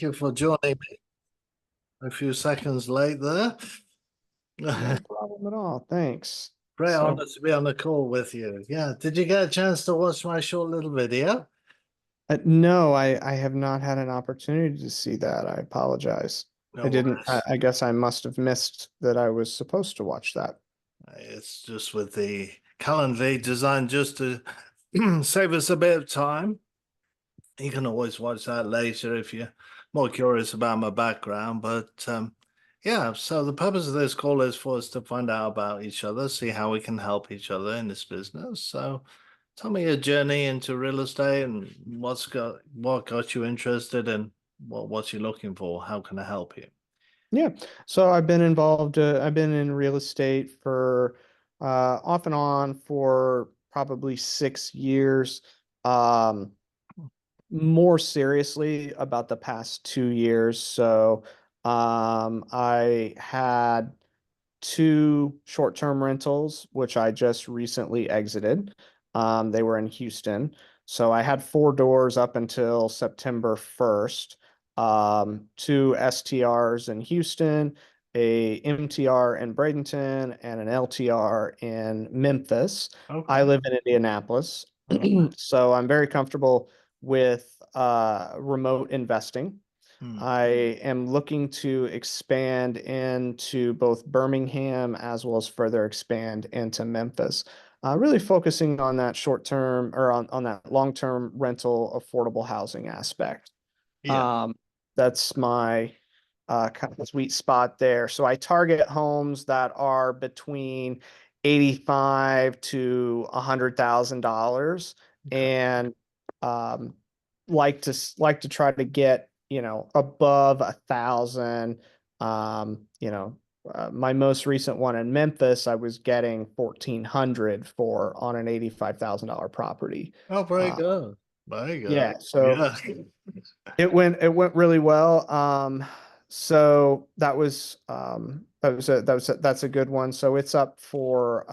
you for joining me a few seconds late there. No problem at all. Thanks. Very So, honored to be on the call with you. Yeah. Did you get a chance to watch my short little video? no, I have not had an opportunity to see that. I apologize. I No didn't. I, worries. I guess I must have missed that I was supposed to watch that. It's just with the Calendly designed just to save us a bit of time. You can always watch that later if you're more curious about my background. But yeah, so the purpose of this call is for us to find out about each other, see how we can help each other in this business. So tell me your journey into real estate and what got you interested and what you're looking for. How can I help you? Yeah. So I've been involved. I've been in real estate for off and on for probably 6 years. Um, More seriously about the past 2 years. So I had two short-term rentals, which I just recently exited. They were in Houston. So I had four doors up until September 1st. Two STRs in Houston, a MTR in Bradenton, and an LTR in Memphis. I Okay. live in Indianapolis, Okay. so I'm very comfortable with remote investing. Hmm. I am looking to expand into both Birmingham as well as further expand into Memphis. Really focusing on that short term or on that long term rental affordable housing aspect. Yeah. Um, that's my kind of sweet spot there. So I target homes that are between 85 to $100,000 Okay. and um, like to try to get, above 1,000. My most recent one in Memphis, I was getting 1,400 for on an $85,000 property. Oh, very Uh, good. Very good. yeah, so Yeah. it went really well. So that's a good one. So it's up for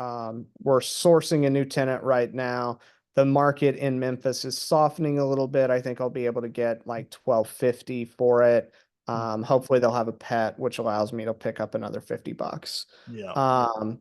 we're sourcing a new tenant right now. The market in Memphis is softening a little bit. I think I'll be able to get like 1250 for it. Hopefully they'll have a pet, which allows me to pick up another $50. Yeah. Um,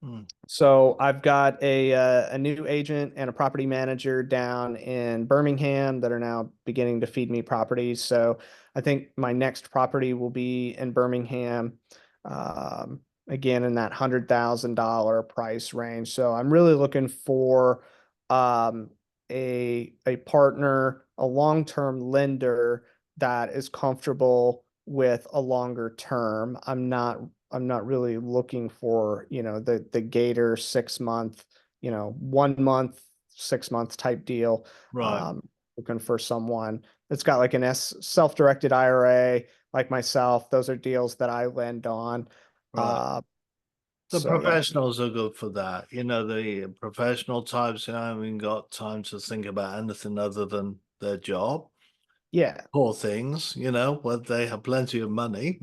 Hmm. so I've got a new agent and a property manager down in Birmingham that are now beginning to feed me properties. So I think my next property will be in Birmingham, again in that $100,000 price range. So I'm really looking for um, a partner, a long-term lender that is comfortable with a longer term. I'm not really looking for, the Gator 6 month, 1 month, 6 month type deal. Right. Um, Looking for someone that's got like an self-directed IRA like myself. Those are deals that I lend on. Right. Uh, The so yeah, professionals are good for that. the professional types, haven't got time to think about anything other than their job. yeah, Poor things, but they have plenty of money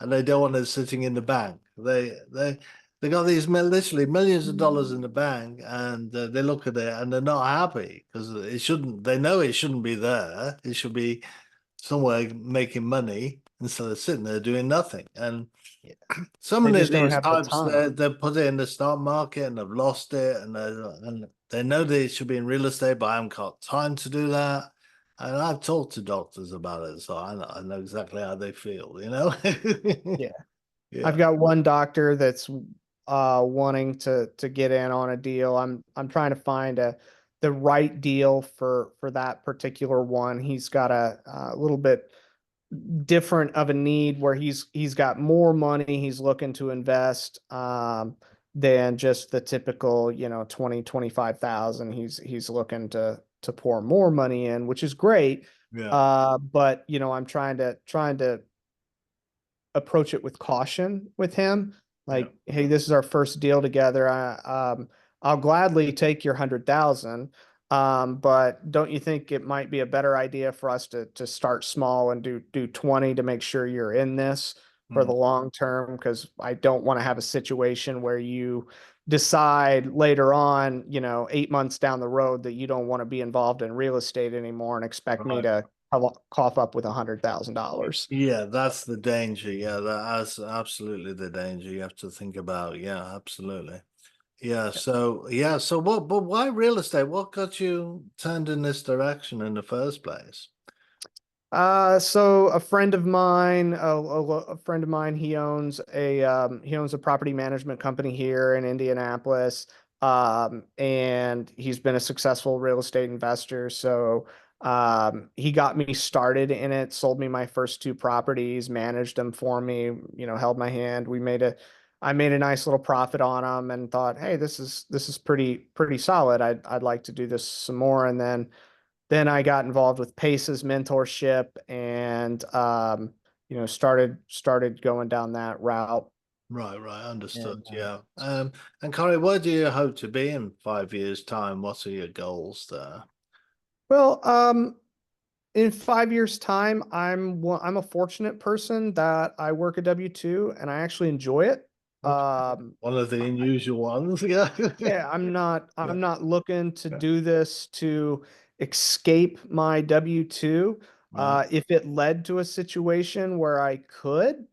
and they don't want it sitting in the bank. They got these literally millions of dollars in the bank and they look at it and they're not happy because they know it shouldn't be there. It should be somewhere making money instead of sitting there doing nothing. And yeah. some They of just don't these have the types, time. they put it in the stock market and have lost it, and they know they should be in real estate, but I haven't got time to do that. And I've talked to doctors about it, so I know exactly how they feel. Yeah. I've Yeah, got one doctor that's wanting to get in on a deal. I'm trying to find the right deal for that particular one. He's got a little bit different of a need where he's got more money he's looking to invest than just the typical, 20, 25,000. He's looking to pour more money in, which is great. yeah, But I'm trying to approach it with caution with him. yeah. Like, hey, this is our first deal together. I'll gladly take your 100,000. But don't you think it might be a better idea for us to start small and do 20 to make sure you're in this for Mm. the long term? Because I don't want to have a situation where you decide later on, 8 months down the road that you don't want to be involved in real estate anymore and expect me Right. cough up with $100,000. Yeah, that's the danger. Yeah, that's absolutely the danger you have to think about. Yeah, absolutely. Yeah, so but why real estate? What got you turned in this direction in the first place? So a friend of mine, a friend of mine, he owns a property management company here in Indianapolis. And he's been a successful real estate investor. So he got me started in it, sold me my first two properties, managed them for me, held my hand. I made a nice little profit on them and thought, hey, this is pretty solid. I'd like to do this some more. And then I got involved with Pace's mentorship and started going down that route. Right, right, understood. And Yeah. And Corey, where do you hope to be in 5 years' time? What are your goals there? well, in 5 years' time, I'm a fortunate person that I work a W-2 and I actually enjoy it. Okay. Um, One of the unusual ones, yeah. Yeah, Yeah, I'm not looking to yeah. do this to escape my W-2. Right. If it led to a situation where I could,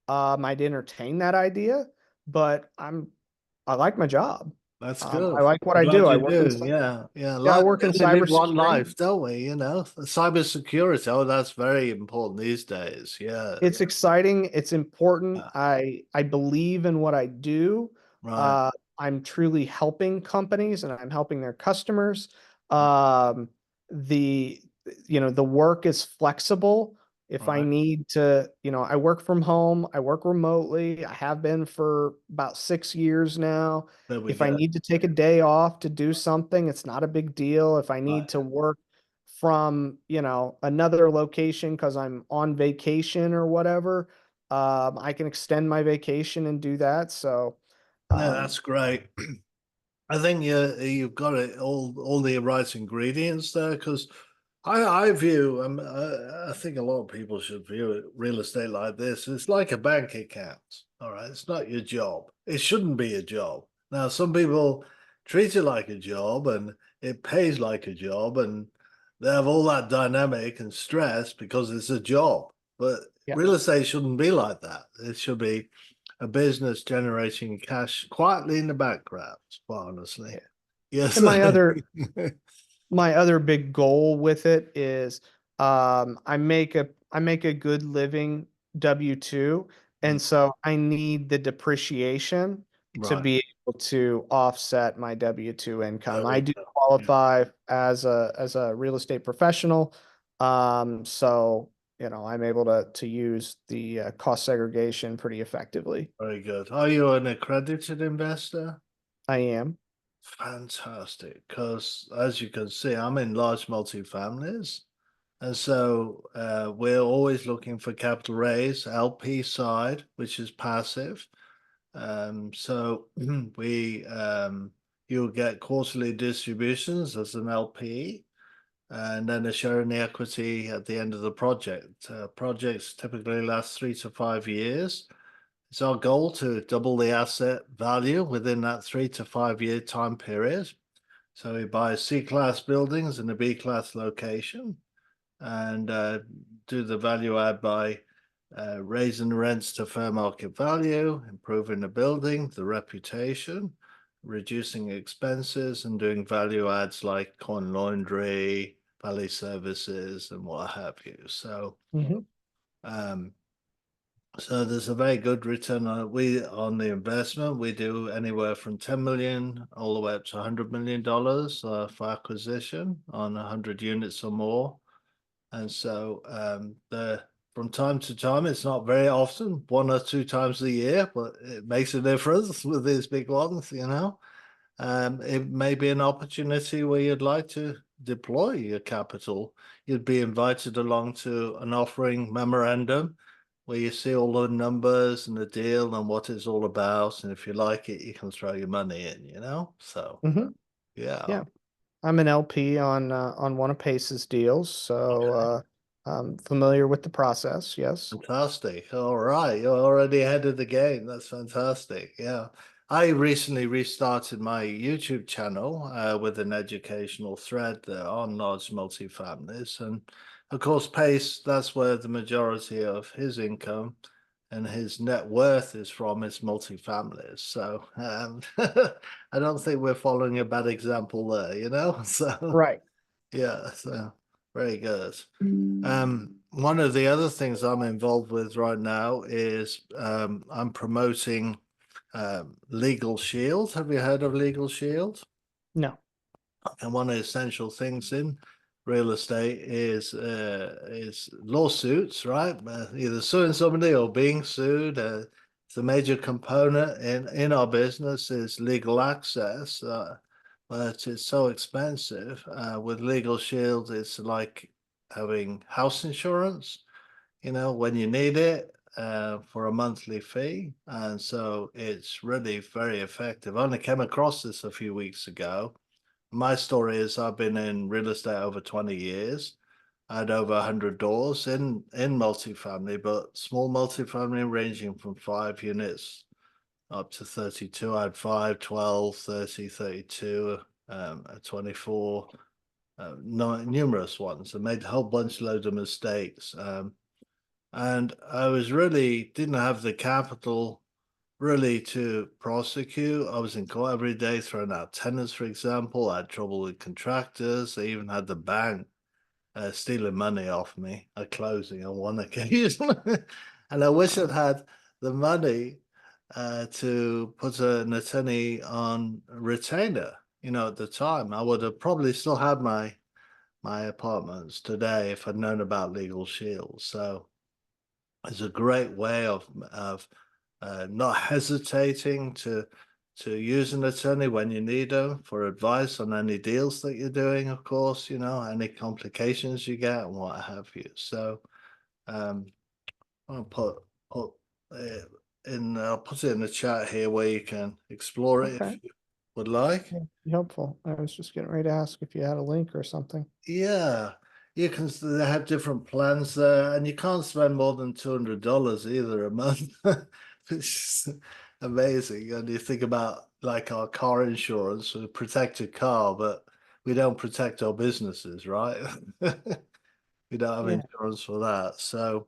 I'd entertain that idea, but I like my job. That's I good. like what I'm I do. glad you do. Yeah, yeah. Yeah, I Like work we in only live one cybersecurity. life, don't we? Cyber security. Oh, that's very important these days. Yeah, It's exciting. It's important. yeah. I believe in what I do. Right. Uh, I'm truly helping companies and I'm helping their customers. Um, the the work is flexible. If I Right. need to, I work from home, I work remotely. I have been for about 6 years now. There we If I go. need to take a day off to do something, it's not a big deal. If I need Right. to work from, another location because I'm on vacation or whatever, I can extend my vacation and do that. So, No, um, that's great. I think you've got it all the right ingredients there because I view I think a lot of people should view it real estate like this. It's like a bank account. All right, it's not your job. It shouldn't be a job. Now some people treat it like a job and it pays like a job and they have all that dynamic and stress because it's a job. But yeah. real estate shouldn't be like that. It should be a business generating cash quietly in the background, quite honestly. Yeah. Yes. And my other big goal with it is I make a good living W-2, and so I need the depreciation to Right. be able to offset my W-2 There income. I we do go. Yeah. qualify as a real estate professional. So I'm able to use the cost segregation pretty effectively. Very good. Are you an accredited investor? I am. Fantastic. Because as you can see, I'm in large multifamilies. And so we're always looking for capital raise, LP side, which is passive. So you'll get quarterly distributions as an LP, and then a share in the equity at the end of the project. Projects typically last 3 to 5 years. It's our goal to double the asset value within that 3 to 5 year time period. So we buy C-class buildings in a B-class location and do the value add by raising rents to fair market value, improving the building, the reputation, reducing expenses, and doing value adds like coin laundry, valet services, and what have you. Mhm. Um, so there's a very good return on the investment. We do anywhere from 10 million all the way up to $100 million for acquisition on 100 units or more. And so the from time to time, it's not very often, 1 or 2 times a year, but it makes a difference with these big ones. It may be an opportunity where you'd like to deploy your capital. You'd be invited along to an offering memorandum where you see all the numbers and the deal and what it's all about. And if you like it, you can throw your money in. So, Mhm. yeah. Yeah. I'm an LP on one of Pace's deals, so Okay. I'm familiar with the process. Yes. Fantastic. All right. You're already ahead of the game. That's fantastic. Yeah. I recently restarted my YouTube channel with an educational thread there on large multifamilies. And of course, Pace, that's where the majority of his income and his net worth is from his multifamilies. So I don't think we're following a bad example there, you know? So Right. yeah, so very good. One of the other things I'm involved with right now is I'm promoting Legal Shield. Have you heard of Legal Shield? No. And one of the essential things in real estate is lawsuits, right? Either suing somebody or being sued. It's a major component in our business is legal access, but it's so expensive. With Legal Shield, it's like having house insurance, you know, when you need it. For a monthly fee, and so it's really very effective. I only came across this a few weeks ago. My story is I've been in real estate over 20 years. I had over 100 doors in multifamily, but small multifamily ranging from 5 units up to 32. I had 5, 12, 30, 32, 24, numerous ones. I made a whole bunch load of mistakes. And I was really didn't have the capital really to prosecute. I was in court every day throwing out tenants, for example. I had trouble with contractors. They even had the bank stealing money off me at closing on one occasion. And I wish I'd had the money to put an attorney on retainer. You know, at the time, I would have probably still had my apartments today if I'd known about Legal Shield. So it's a great way of not hesitating to use an attorney when you need them for advice on any deals that you're doing, of course, you know, any complications you get and what have you. So um, I'll put uh, I'll put it in the chat here where you can explore it Okay. if you would like. Yeah, be helpful. I was just getting ready to ask if you had a link or something. Yeah, you can. They have different plans there, and you can't spend more than $200 either a month, which is amazing. And you think about like our car insurance, we protect your car, but we don't protect our businesses, right? We don't have Yeah. insurance for that. So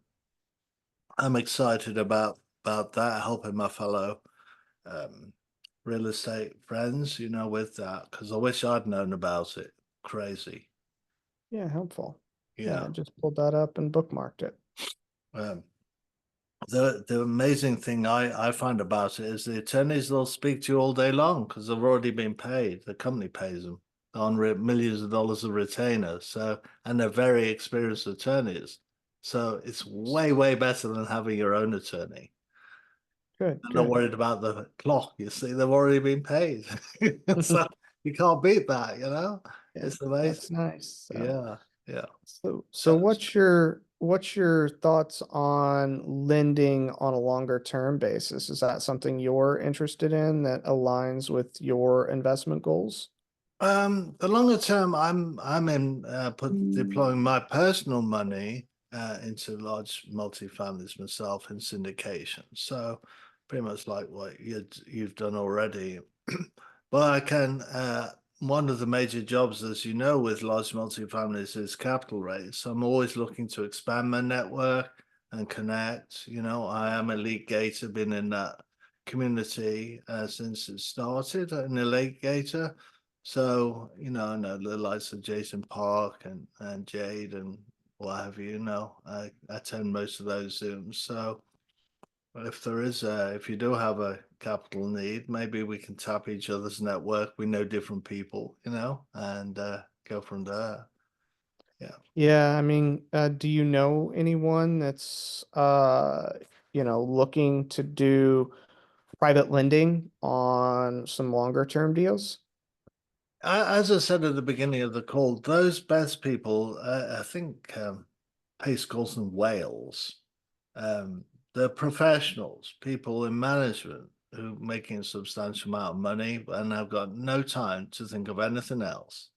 I'm excited about that, helping my fellow um, real estate friends, you know, with that because I wish I'd known about it. Crazy, Yeah, helpful. Yeah, yeah. I just pulled that up and bookmarked it. Um, the amazing thing I find about it is the attorneys they'll speak to you all day long because they've already been paid. The company pays them on millions of dollars of retainers. So and they're very experienced attorneys. So it's way better than having your own attorney. Good, They're not good. worried about the clock. You see, they've already been paid. So you can't beat that. You know, Yeah, it's amazing. that's nice. So, Yeah, yeah. so So what's your thoughts on lending on a longer term basis? Is that something you're interested in that aligns with your investment goals? The longer term, I'm in deploying my personal money into large multifamilies myself in syndication. So pretty much like what you've done already. But I can one of the major jobs, as you know, with large multifamilies is capital raise. So I'm always looking to expand my network and connect. You know, I am a lead gator, been in that community since it started, an elite gator. So, you know, I know the likes of Jason Park and Jade and what have you, know, I attend most of those Zooms. So if there is if you do have a capital need, maybe we can tap each other's network. We know different people, you know, and go from there. Yeah. Yeah, I mean, do you know anyone that's looking to do private lending on some longer term deals? As I said at the beginning of the call, those best people, I think Pace calls them whales. Um, they're professionals, people in management who are making a substantial amount of money and have got no time to think of anything else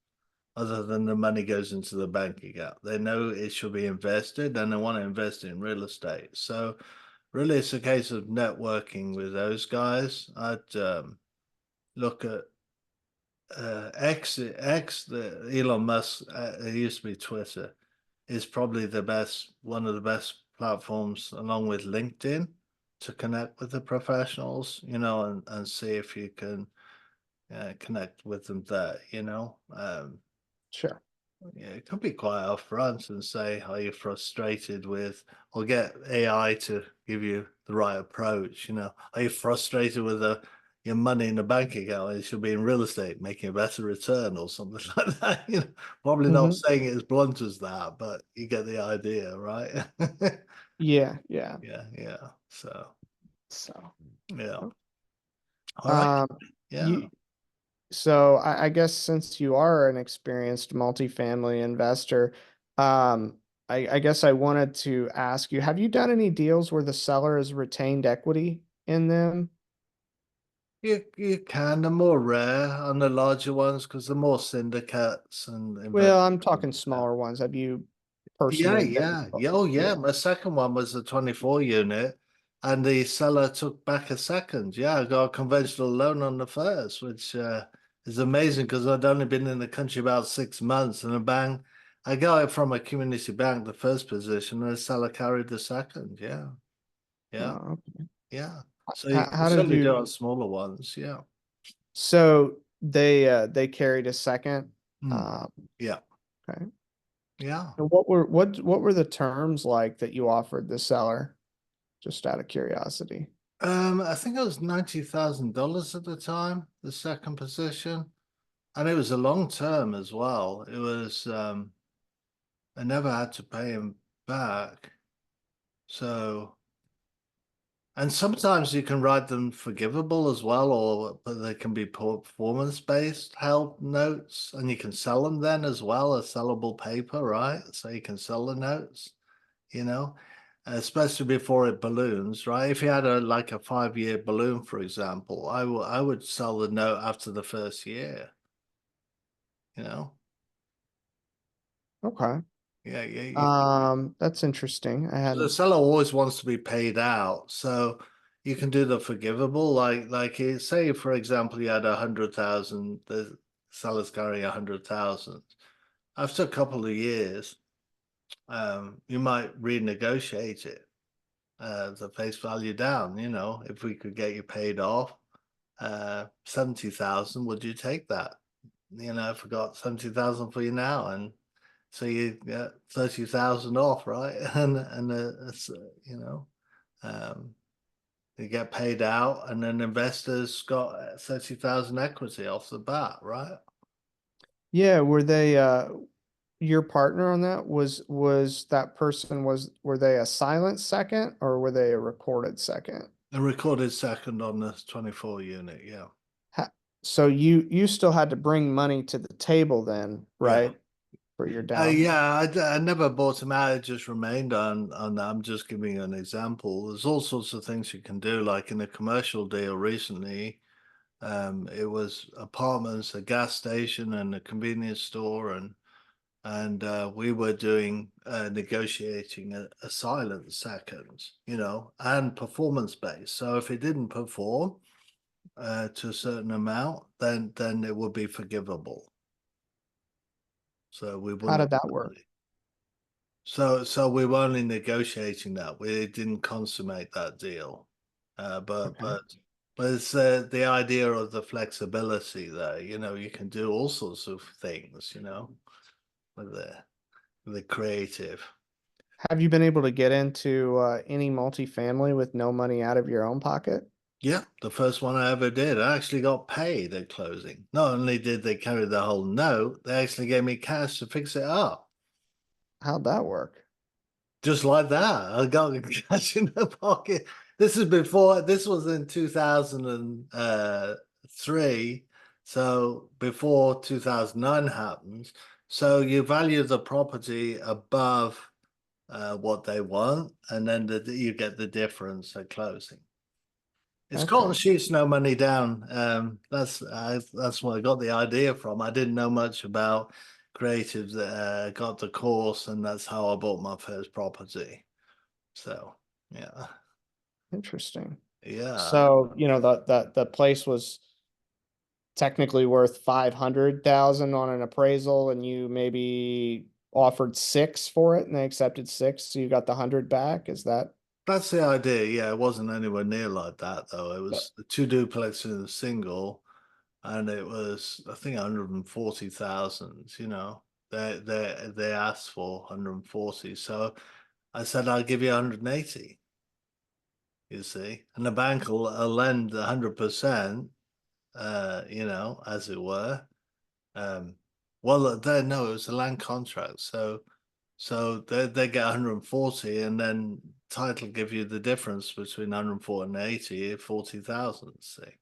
other than the money goes into the bank account. They know it should be invested and they want to invest in real estate. So really it's a case of networking with those guys. I'd look at X, the Elon Musk, it used to be Twitter. is probably one of the best platforms along with LinkedIn to connect with the professionals, and see if you can connect with them there. Sure. Yeah, it could be quite upfront and say, are you frustrated with, or get AI to give you the right approach, Are you frustrated with your money in the bank account? It should be in real estate, making a better return or something like that. Probably not Hmm. saying it as blunt as that, but you get the idea, right? Yeah, yeah. Yeah, yeah. So, So, yeah. All right. um, Yeah. you, so I guess since you are an experienced multifamily investor, um, I guess I wanted to ask you, have you done any deals where the seller has retained equity in them? You can. They're more rare on the larger ones because they're more syndicates and Well, investors. I'm talking smaller ones. Have you Yeah, personally been yeah, yeah. involved? Oh, yeah. Yeah. My second one was the 24 unit, and the seller took back a second. Yeah, I got a conventional loan on the first, which is amazing because I'd only been in the country about 6 months, and a bang, I got it from a community bank, the first position, and the seller carried the second. Yeah, yeah, Oh, yeah. So you can how did certainly do it you? on smaller ones. Yeah. So they carried a second. Mm. Um, Yeah, okay. yeah. And what were the terms like that you offered the seller? Just out of curiosity. I think it was $90,000 at the time, the second position. And it was a long term as well. It was I never had to pay him back. So, and sometimes you can write them forgivable as well, but they can be performance based help notes, and you can sell them then as well as sellable paper, right? So you can sell the notes, you know, especially before it balloons, right? If you had like a 5-year balloon, for example, I would sell the note after the first year, you know. Okay. Yeah, yeah, you. That's interesting. I The hadn't. seller always wants to be paid out, so you can do the forgivable. Say for example, you had 100,000, the seller's carrying 100,000. After a couple of years, you might renegotiate it, the face value down. If we could get you paid off, 70,000, would you take that? If I got 70,000 for you now, and so you get 30,000 off, right? And it's um, you get paid out, and then investors got 30,000 equity off the bat, right? Yeah, were they your partner on that? Was that person were they a silent second or were they a recorded second? A recorded second on the 24 unit, yeah, Ha So you still had to bring money to the table then, yeah. right? For your down. Yeah, I never bought them out. It just remained on that. I'm just giving you an example. There's all sorts of things you can do. Like in a commercial deal recently, it was apartments, a gas station, and a convenience store, and we were doing negotiating a silent second, and performance based. So if it didn't perform to a certain amount, then it would be forgivable. So we How wouldn't did have that the work? money. So we were only negotiating that. We didn't consummate that deal. Uh, but Okay. but but it's the idea of the flexibility there. You can do all sorts of things. With the creative. Have you been able to get into any multifamily with no money out of your own pocket? Yeah, the first one I ever did. I actually got paid at closing. Not only did they carry the whole note, they actually gave me cash to fix it up. How'd that work? Just like that. I got cash in the pocket. This was in 2003. So before 2009 happens. So you value the property above what they want, and then you get the difference at closing. It's cotton Okay. sheets, no money down. That's what I got the idea from. I didn't know much about creatives. Got the course, and that's how I bought my first property. So yeah, Interesting. yeah, So, the place was technically worth 500,000 on an appraisal and you maybe offered 6 for it and they accepted 6, so you got the 100 back. Is that? That's the idea. Yeah, it wasn't anywhere near like that though. It Yeah. was the two duplexes and a single, and it was I think 140,000. You know, they asked for 140, so I said I'll give you 180. You see, and the bank will lend 100%. You know, as it were. Um, well, they no, it was a land contract, so they get 140, and then title give you the difference between 140 and 80, 40,000. See,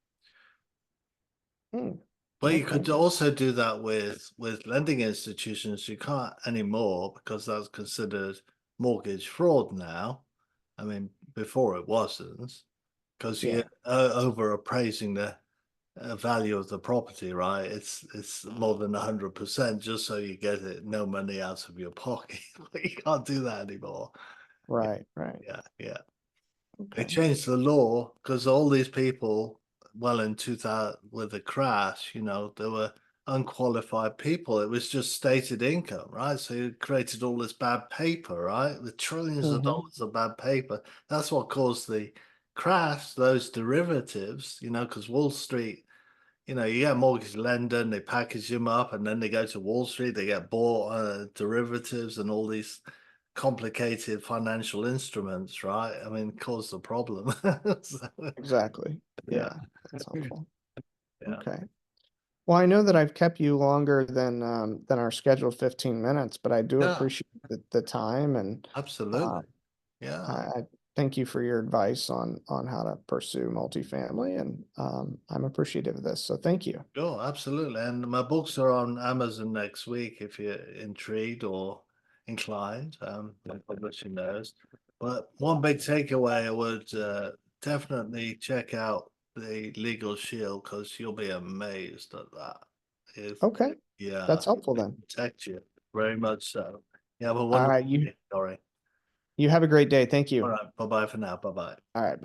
Hmm, but you okay. could also do that with lending institutions. You can't anymore because that's considered mortgage fraud now. I mean, before it wasn't because you're Yeah. over appraising the value of the property, right? It's more than 100% just so you get it, no money out of your pocket. You can't do that anymore. Right. Right. Yeah. They Okay. changed the law because all these people, well, in 2000 with the crash, you know, there were unqualified people. It was just stated income, right? So you created all this bad paper, right? With trillions of Hmm. dollars of bad paper. That's what caused the crash, those derivatives, you know, because Wall Street, you know, you get a mortgage lender and they package them up and then they go to Wall Street, they get bought derivatives and all these complicated financial instruments, right? I mean, cause the problem. So, Exactly. yeah, Yeah. That's helpful. yeah. Okay. Well, I know that I've kept you longer than our scheduled 15 minutes, but I do Yeah, appreciate the time, and uh, absolutely. Yeah. I thank you for your advice on how to pursue multifamily, and I'm appreciative of this. So thank you. Sure, absolutely. And my books are on Amazon next week if you're intrigued or inclined. I'm publishing those. But one big takeaway, I would definitely check out the Legal Shield because you'll be amazed at that. If Okay, yeah, that's helpful it then. protects you very much so. You have a All wonderful right, you day, Cory. you have a great day. Thank All you. right, bye bye for now. Bye bye. All right, bye.